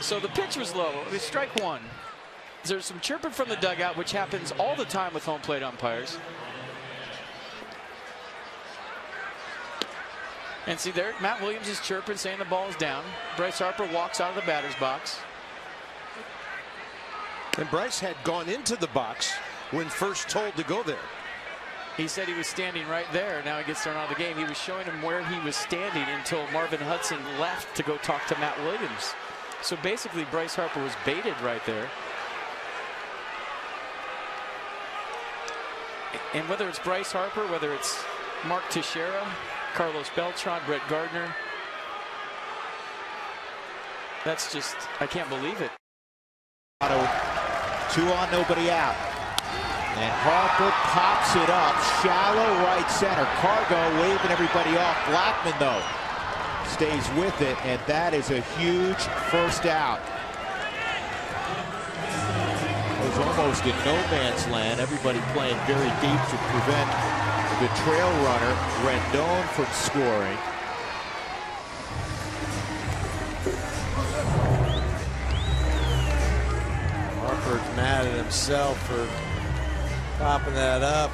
So the pitch was low. It was strike one. There's some chirping from the dugout, which happens all the time with home plate umpires. And see there, Matt Williams is chirping, saying the ball is down. Bryce Harper walks out of the batter's box. And Bryce had gone into the box when first told to go there. He said he was standing right there. Now he gets thrown out of the game. He was showing him where he was standing until Marvin Hudson left to go talk to Matt Williams. So basically Bryce Harper was baited right there. And whether it's Bryce Harper, whether it's Mark Teixeira, Carlos Beltran, Brett Gardner, that's just, I can't believe it. 2 on, nobody out. And Harper pops it up, shallow right center. Cargo waving everybody off. Blackman, though, stays with it, and that is a huge first out. It was almost in no man's land. Everybody playing very deep to prevent the trail runner, Rendon, from scoring. Harper's mad at himself for popping that up.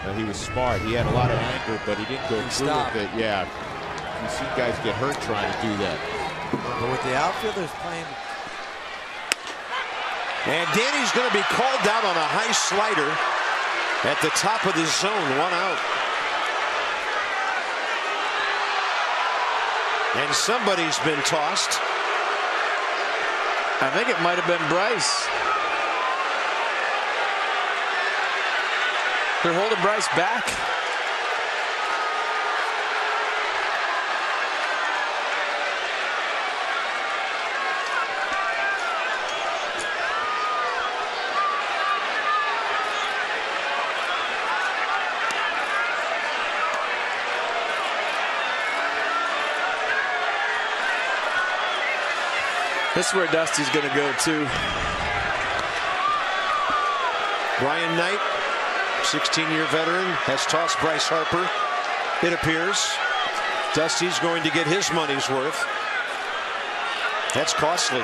Well, he was smart. He had a lot of anger, but he didn't go through with it. Yeah, you see guys get hurt trying to do that. But with the outfielders playing. And Danny's going to be called down on a high slider at the top of the zone. 1 out. And somebody's been tossed. I think it might have been Bryce. They're holding Bryce back. This is where Dusty's going to go too. Brian Knight, 16-year veteran, has tossed Bryce Harper. It appears Dusty's going to get his money's worth. That's costly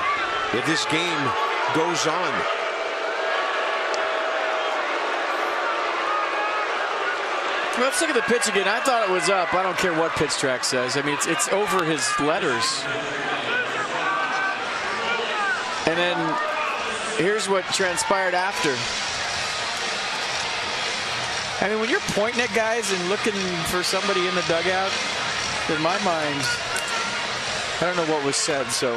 if this game goes on. Let's look at the pitch again. I thought it was up. I don't care what pitch track says. I mean, it's over his letters. And then here's what transpired after. I mean, when you're pointing at guys and looking for somebody in the dugout, in my mind, I don't know what was said, so.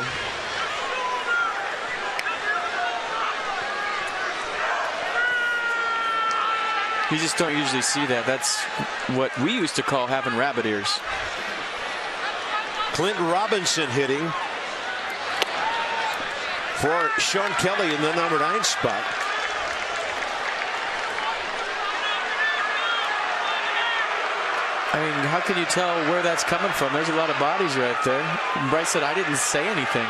You just don't usually see that. That's what we used to call having rabbit ears. Clint Robinson hitting for Sean Kelly in the number 9 spot. I mean, how can you tell where that's coming from? There's a lot of bodies right there. And Bryce said, I didn't say anything.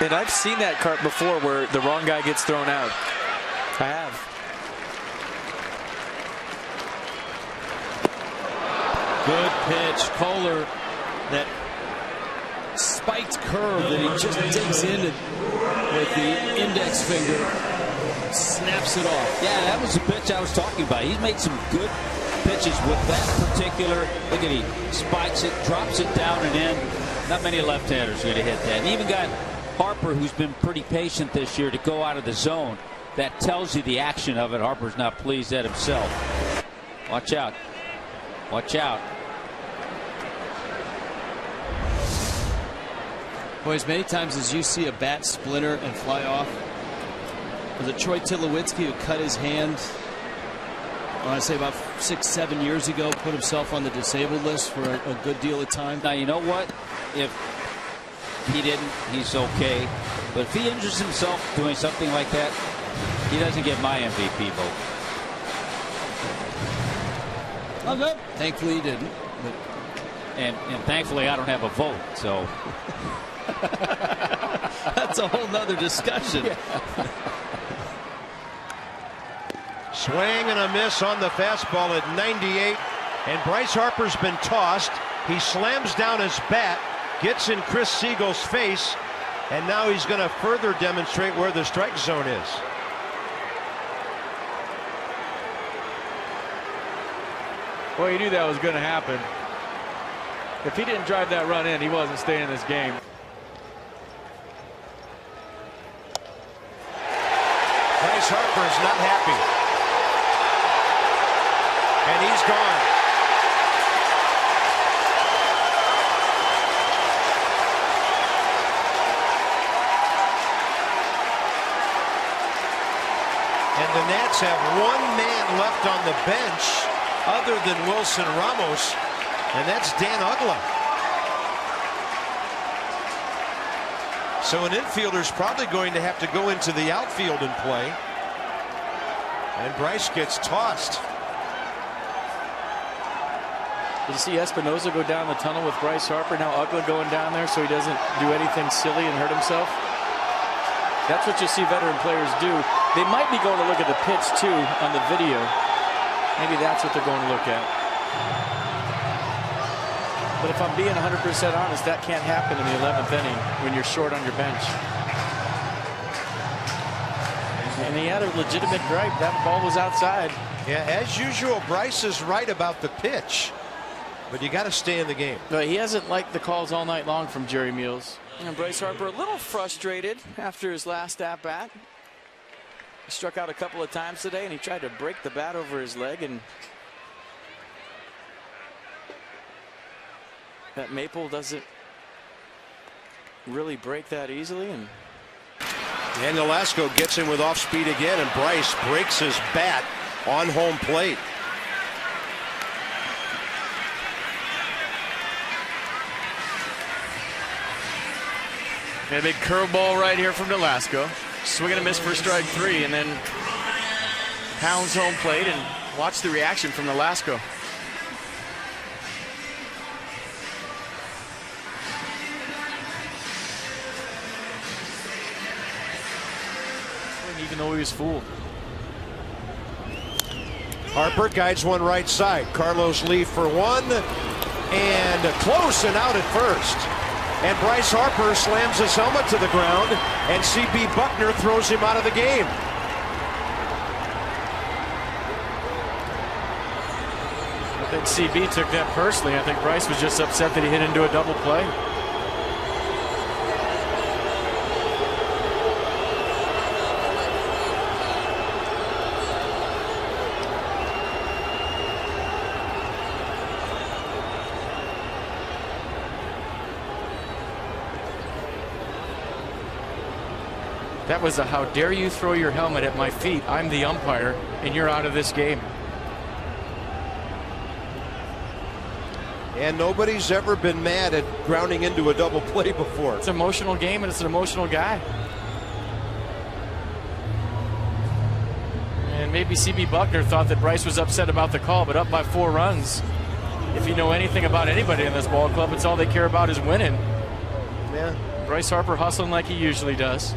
And I've seen that cart before where the wrong guy gets thrown out. I have. Good pitch. Kohler, that spiked curve that he just digs in with the index finger, snaps it off. Yeah, that was the pitch I was talking about. He's made some good pitches with that particular. Look at, he spikes it, drops it down and in. Not many left-handers are going to hit that. And even got Harper, who's been pretty patient this year, to go out of the zone. That tells you the action of it. Harper's not pleased at himself. Watch out. Watch out. Boy, as many times as you see a bat splinter and fly off, was it Troy Tulowitzki who cut his hand, I want to say about 6-7 years ago, put himself on the disabled list for a good deal of time? Now, you know what? If he didn't, he's okay. But if he injures himself doing something like that, he doesn't get my MVP vote. Okay. Thankfully he didn't. But... And thankfully I don't have a vote, so. That's a whole nother discussion. Yeah. Swing and a miss on the fastball at 98. And Bryce Harper's been tossed. He slams down his bat, gets in Chris Siegel's face, And now he's going to further demonstrate where the strike zone is. Well, he knew that was going to happen. If he didn't drive that run in, he wasn't staying in this game. Bryce Harper is not happy. And he's gone. And the Nats have one man left on the bench other than Wilson Ramos, and that's Dan Uggla. So an infielder's probably going to have to go into the outfield and play. And Bryce gets tossed. Did you see Espinosa go down the tunnel with Bryce Harper? Now Uggla going down there so he doesn't do anything silly and hurt himself. That's what you see veteran players do. They might be going to look at the pitch too on the video. Maybe that's what they're going to look at. But if I'm being 100% honest, that can't happen in the 11th inning when you're short on your bench. And he had a legitimate gripe. That ball was outside. Yeah, as usual, Bryce is right about the pitch. But you got to stay in the game. But he hasn't liked the calls all night long from Jerry Meals. And Bryce Harper a little frustrated after his last at-bat. He struck out a couple of times today, and he tried to break the bat over his leg, and that maple doesn't really break that easily. And Nolasco gets in with off speed again, and Bryce breaks his bat on home plate. a big curveball right here from Nolasco. Swing and a miss for strike 3, and then pounds home plate, and watch the reaction from Nolasco. Even though he was fooled. Harper guides one right side. Carlos Lee for one, and close and out at first. And Bryce Harper slams his helmet to the ground, and C.B. Buckner throws him out of the game. I think C.B. took that personally. I think Bryce was just upset that he hit into a double play. That was a how dare you throw your helmet at my feet. I'm the umpire, and you're out of this game. And nobody's ever been mad at grounding into a double play before. It's an emotional game, and it's an emotional guy. And maybe C.B. Buckner thought that Bryce was upset about the call, but up by 4 runs. If you know anything about anybody in this ball club, it's all they care about is winning. Yeah. Bryce Harper hustling like he usually does.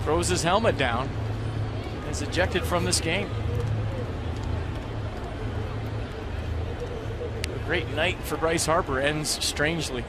Throws his helmet down. Is ejected from this game. A great night for Bryce Harper ends strangely.